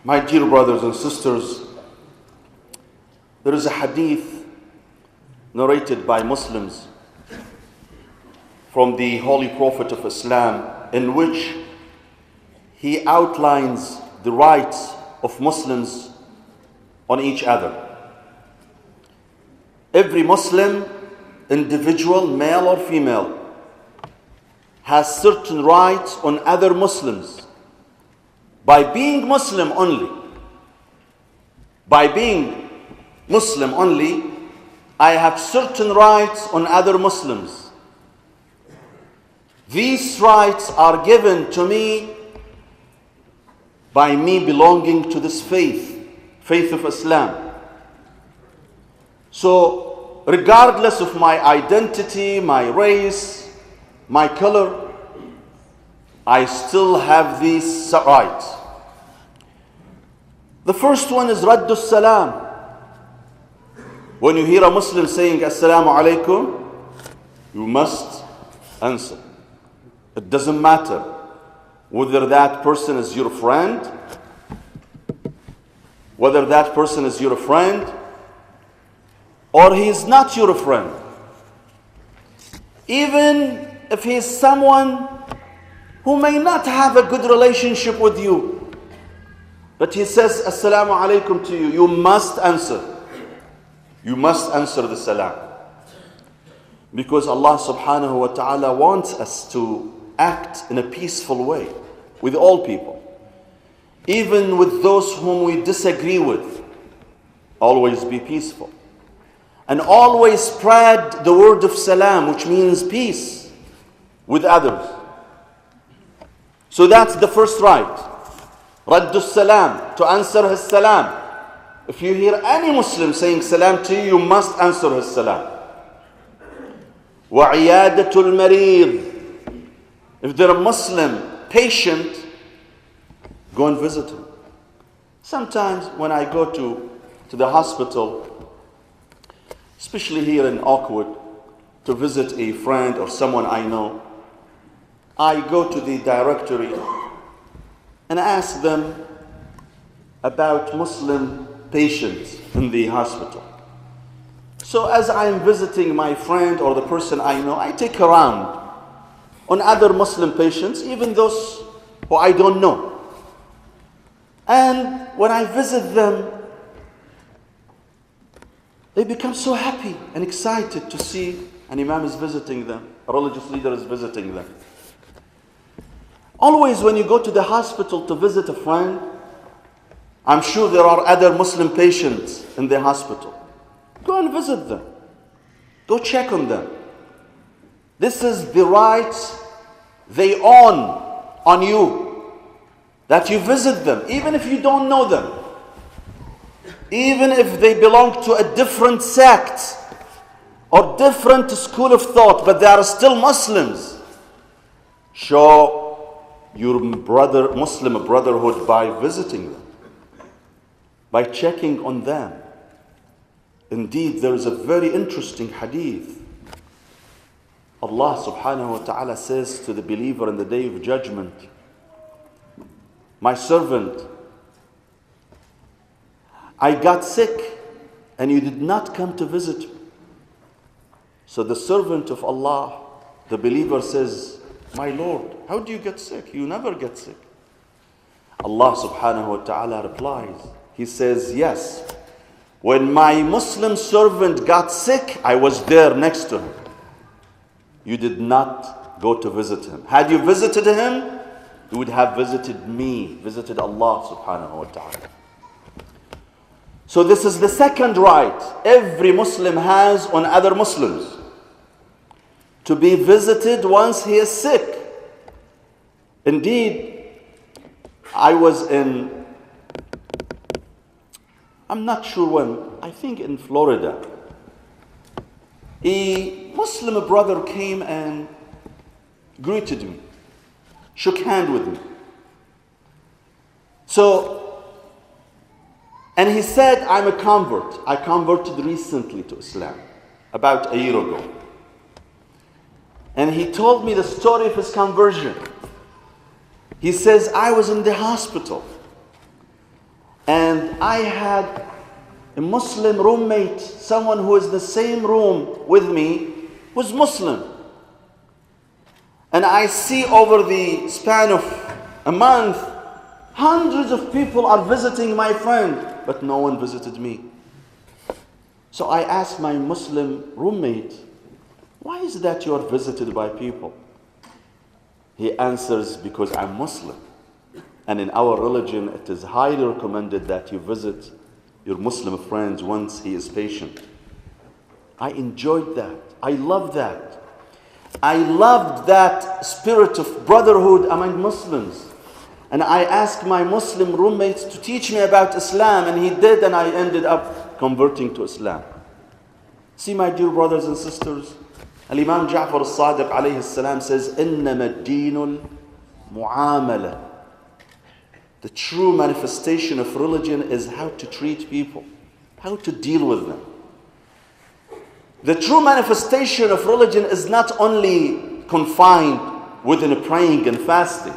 My dear brothers and sisters, there is a hadith narrated by Muslims from the Holy Prophet of Islam in which he outlines the rights of Muslims on each other. Every Muslim, individual, male or female, has certain rights on other Muslims. By being Muslim only, I have certain rights on other Muslims. These rights are given to me by me belonging to this faith of Islam. So, regardless of my identity, my race, my color, I still have these rights. The first one is Raddu Salam. When you hear a Muslim saying Assalamu alaikum, you must answer. It doesn't matter whether that person is your friend, or he is not your friend. Even if he is someone who may not have a good relationship with you, but he says Assalamu alaikum to you, you must answer. You must answer the salam. Because Allah subhanahu wa ta'ala wants us to act in a peaceful way with all people. Even with those whom we disagree with. Always be peaceful. And always spread the word of salam, which means peace, with others. So that's the first right. Raddu salam, to answer his salam. If you hear any Muslim saying salam to you, you must answer his salam. وَعِيَادَةُ الْمَرِيضِ. If they're a Muslim patient, go and visit him. Sometimes when I go to the hospital, especially here in Oakwood, to visit a friend or someone I know, I go to the directory and ask them about Muslim patients in the hospital. So as I'm visiting my friend or the person I know, I take a round on other Muslim patients, even those who I don't know. And when I visit them, they become so happy and excited to see an imam is visiting them, a religious leader is visiting them. Always when you go to the hospital to visit a friend, I'm sure there are other Muslim patients in the hospital. Go and visit them. Go check on them. This is the right they own on you, that you visit them, even if you don't know them. Even if they belong to a different sect or different school of thought, but they are still Muslims. Show your Muslim brotherhood by visiting them, by checking on them. Indeed, there is a very interesting hadith. Allah subhanahu wa ta'ala says to the believer in the day of judgment, my servant, I got sick and you did not come to visit me. So the servant of Allah, the believer, says, my Lord, how do you get sick? You never get sick. Allah subhanahu wa ta'ala replies, He says, yes, when my Muslim servant got sick, I was there next to him. You did not go to visit him. Had you visited him, you would have visited me, visited Allah subhanahu wa ta'ala. So this is the second right every Muslim has on other Muslims. To be visited once he is sick. Indeed, I was I'm not sure when, I think in Florida. A Muslim brother came and greeted me, shook hand with me. And he said, I'm a convert. I converted recently to Islam, about a year ago. And he told me the story of his conversion. He says, I was in the hospital. And I had a Muslim roommate, someone who is in the same room with me, who's Muslim. And I see over the span of a month, hundreds of people are visiting my friend, but no one visited me. So I asked my Muslim roommate, why is it that you are visited by people? He answers, because I'm Muslim. And in our religion, it is highly recommended that you visit your Muslim friends once he is patient. I enjoyed that. I loved that. I loved that spirit of brotherhood among Muslims. And I asked my Muslim roommates to teach me about Islam, and he did, and I ended up converting to Islam. See, my dear brothers and sisters, Imam Ja'far al-Sadiq alayhi salam says, إِنَّمَا الدِّينُ الْمُعَامَلَةِ. The true manifestation of religion is how to treat people, how to deal with them. The true manifestation of religion is not only confined within praying and fasting,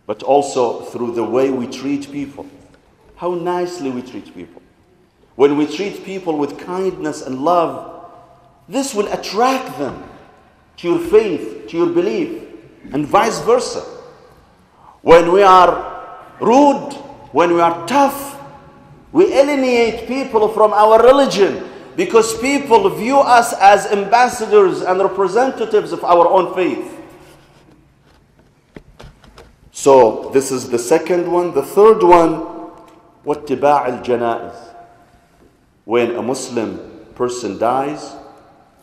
but also through the way we treat people, how nicely we treat people. When we treat people with kindness and love, this will attract them to your faith, to your belief, and vice versa. When we are rude, when we are tough, we alienate people from our religion, because people view us as ambassadors and representatives of our own faith. So this is the second one. The third one, وَاتِّبَاعِ الْجَنَائِزِ. When a Muslim person dies,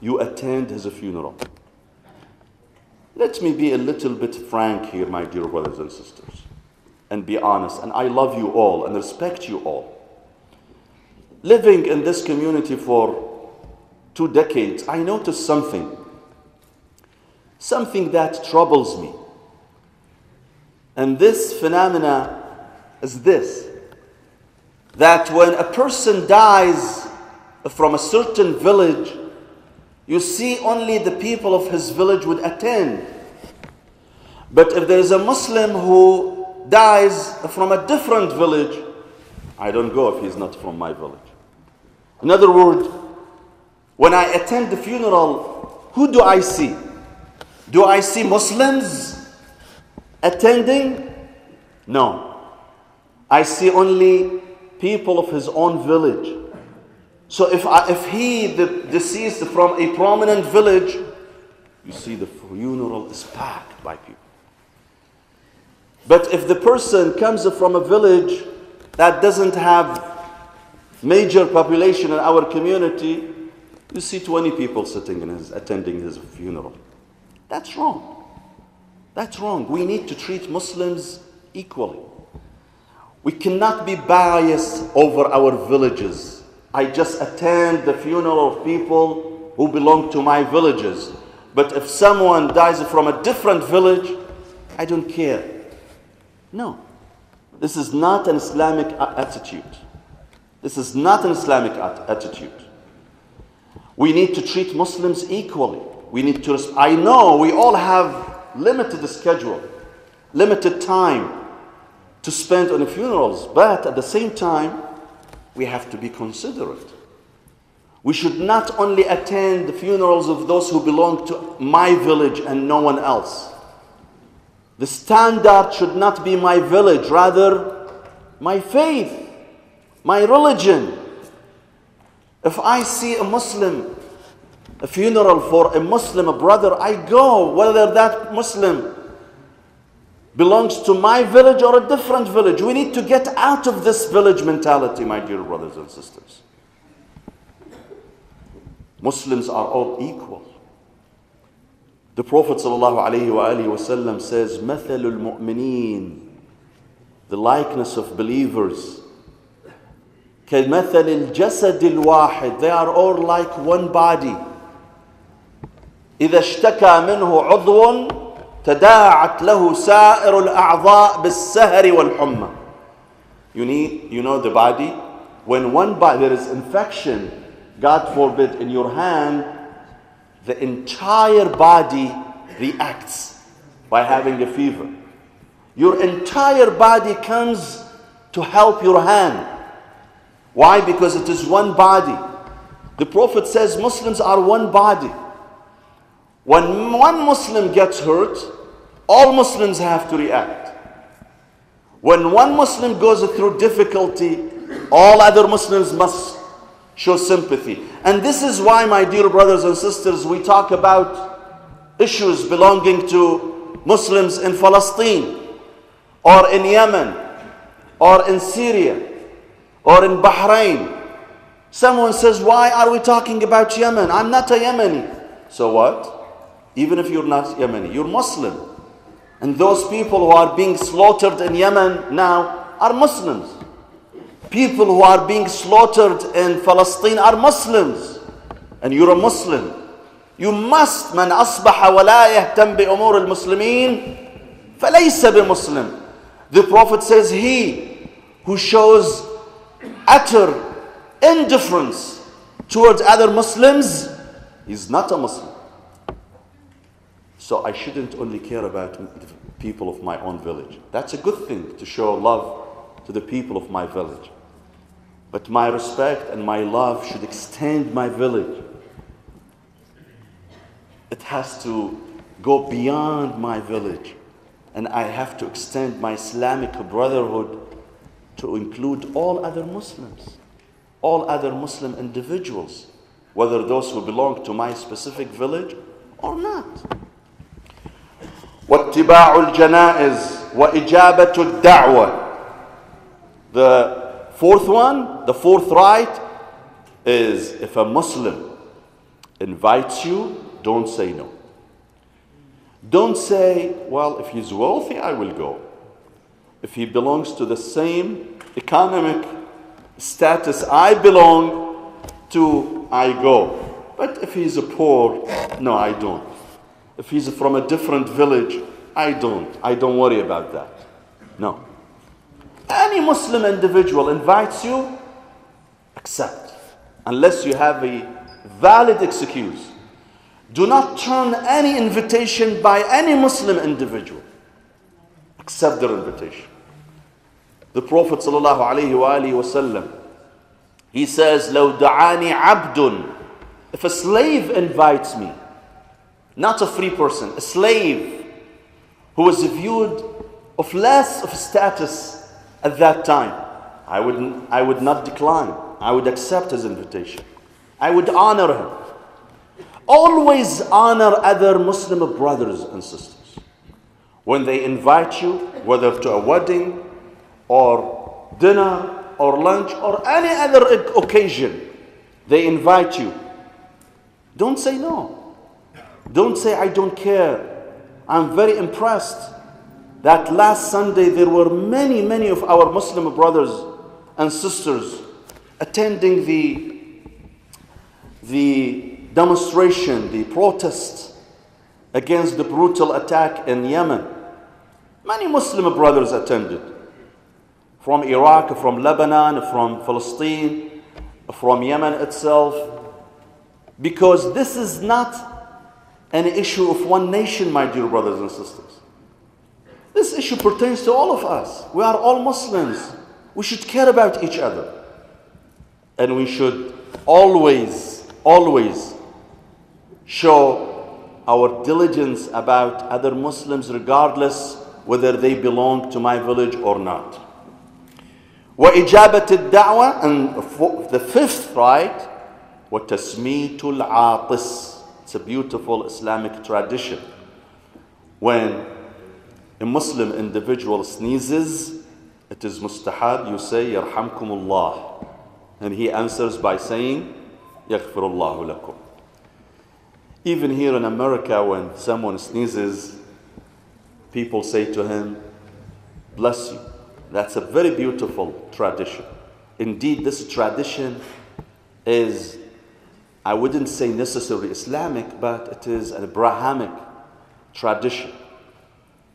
you attend his funeral. Let me be a little bit frank here, my dear brothers and sisters, and be honest. And I love you all and respect you all. Living in this community for 2 decades, I noticed something that troubles me. And this phenomena is this, that when a person dies from a certain village, you see only the people of his village would attend. But if there is a Muslim who dies from a different village, I don't go if he's not from my village. In other words, when I attend the funeral, who do I see? Do I see Muslims attending? No. I see only people of his own village. So if he, the deceased from a prominent village, you see the funeral is packed by people. But if the person comes from a village that doesn't have major population in our community, you see 20 people attending his funeral. That's wrong. That's wrong. We need to treat Muslims equally. We cannot be biased over our villages. I just attend the funeral of people who belong to my villages. But if someone dies from a different village, I don't care. No. This is not an Islamic attitude. This is not an Islamic attitude. We need to treat Muslims equally. We need to. I know we all have limited schedule, limited time to spend on the funerals, but at the same time, we have to be considerate. We should not only attend the funerals of those who belong to my village and no one else. The standard should not be my village, rather my faith, my religion. If I see a funeral for a Muslim brother, I go, whether that Muslim belongs to my village or a different village. We need to get out of this village mentality, my dear brothers and sisters. Muslims are all equal. The Prophet ﷺ says, مَثَلُ الْمُؤْمِنِينَ, the likeness of believers, كَمَثَلِ الْجَسَدِ الْوَاحِدِ, they are all like one body. إِذَا اشْتَكَى مِنْهُ عُضْوٌ تَدَاعَتْ لَهُ سَائِرُ الْأَعْضَاءِ بِالسَّهَرِ وَالْحُمَّةِ. You know the body? When one body, there is infection, God forbid, in your hand, the entire body reacts by having a fever. Your entire body comes to help your hand. Why? Because it is one body. The Prophet says Muslims are one body. When one Muslim gets hurt, all Muslims have to react. When one Muslim goes through difficulty, all other Muslims must show sympathy. And this is why, my dear brothers and sisters, we talk about issues belonging to Muslims in Palestine, or in Yemen, or in Syria, or in Bahrain. Someone says, why are we talking about Yemen? I'm not a Yemeni. So what? Even if you're not Yemeni, you're Muslim. And those people who are being slaughtered in Yemen now are Muslims. People who are being slaughtered in Palestine are Muslims. And you're a Muslim. You must, من أصبح ولا يهتم بأمور المسلمين فليس بمسلم. The Prophet says, he who shows utter indifference towards other Muslims is not a Muslim. So I shouldn't only care about the people of my own village. That's a good thing, to show love to the people of my village. But my respect and my love should extend my village. It has to go beyond my village. And I have to extend my Islamic brotherhood to include all other Muslims, all other Muslim individuals, whether those who belong to my specific village or not. واتباع الجنائز وإجابة الدعوة. The fourth one, the fourth right is, if a Muslim invites you, don't say no. Don't say, well, if he's wealthy, I will go. If he belongs to the same economic status I belong to, I go. But if he's a poor, no, I don't. If he's from a different village, I don't worry about that. No. Any Muslim individual invites you, accept. Unless you have a valid excuse. Do not turn any invitation by any Muslim individual. Accept their invitation. The Prophet ﷺ, he says, لو دعاني عبد, if a slave invites me, not a free person, a slave who is viewed of less of status at that time, I would not decline. I would accept his invitation. I would honor him. Always honor other Muslim brothers and sisters. When they invite you, whether to a wedding or dinner or lunch or any other occasion, they invite you, don't say no. Don't say, I don't care. I'm very impressed that last Sunday there were many of our Muslim brothers and sisters attending the demonstration, the protest against the brutal attack in Yemen. Many Muslim brothers attended. From Iraq, from Lebanon, from Palestine, from Yemen itself. Because this is not an issue of one nation, my dear brothers and sisters. This issue pertains to all of us. We are all Muslims. We should care about each other. And we should always show our diligence about other Muslims, regardless whether they belong to my village or not. وإجابة الدعوة, and the fifth right, وتسميت العاطس. It's a beautiful Islamic tradition. When a Muslim individual sneezes, it is mustahab, you say, Yarhamkumullah. And he answers by saying, Yaghfirullahu lakum. Even here in America, when someone sneezes, people say to him, bless you. That's a very beautiful tradition. Indeed, this tradition is, I wouldn't say necessarily Islamic, but it is an Abrahamic tradition.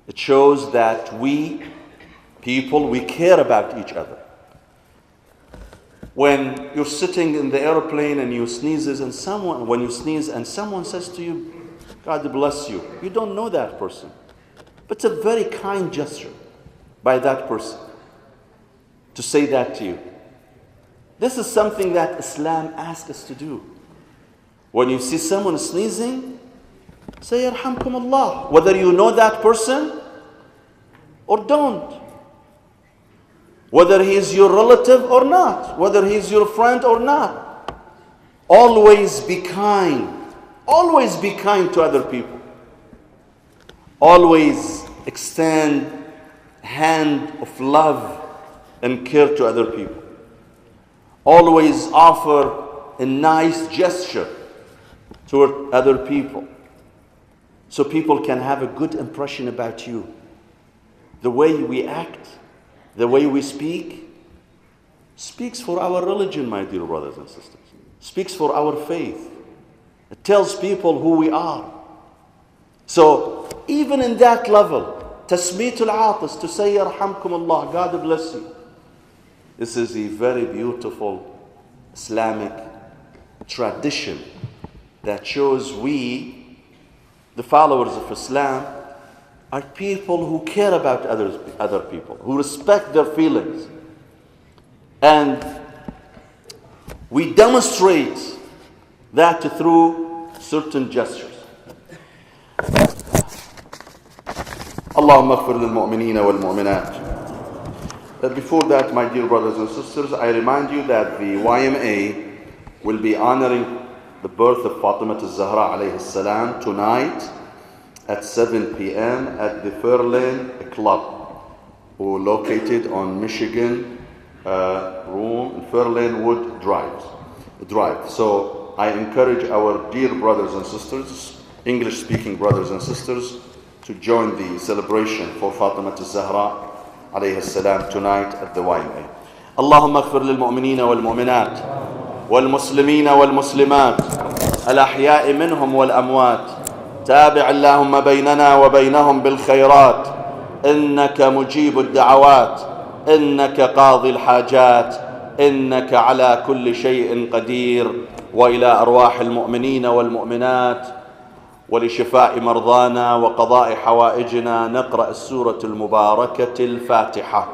It shows that we care about each other. When you're sitting in the airplane and you sneeze and someone says to you, God bless you, you don't know that person. But it's a very kind gesture by that person. to say that to you. This is something that Islam asks us to do. When you see someone sneezing, say Yarhamkum Allah, whether you know that person or don't. Whether he is your relative or not, whether he is your friend or not. Always be kind. Always be kind to other people. Always extend a hand of love and care to other people. Always offer a nice gesture toward other people, so people can have a good impression about you. The way we act, the way we speak, speaks for our religion, my dear brothers and sisters. Speaks for our faith. It tells people who we are. So, even in that level, tasmeetul aatis, to say Yarhamkum Allah, God bless you. This is a very beautiful Islamic tradition that shows we, the followers of Islam, are people who care about other people, who respect their feelings. And we demonstrate that through certain gestures. Allahumma ighfir lil mu'minina wal mu'minat. Before that, my dear brothers and sisters, I remind you that the YMA will be honoring the birth of Fatima Az-Zahraa alayhi salam tonight at 7 p.m. at the Fairlane Club, located on Michigan Fairlane Wood Drive. So I encourage our dear brothers and sisters, English-speaking brothers and sisters, to join the celebration for Fatima Az-Zahraa alayhi salam tonight at the YMA. اللهم اغفر للمؤمنين والمؤمنات والمسلمين والمسلمات الأحياء منهم والأموات. تابع اللهم بيننا وبينهم بالخيرات، إنك مجيب الدعوات، إنك قاضي الحاجات، إنك على كل شيء قدير. وإلى أرواح المؤمنين والمؤمنات ولشفاء مرضانا وقضاء حوائجنا نقرأ السورة المباركة الفاتحة.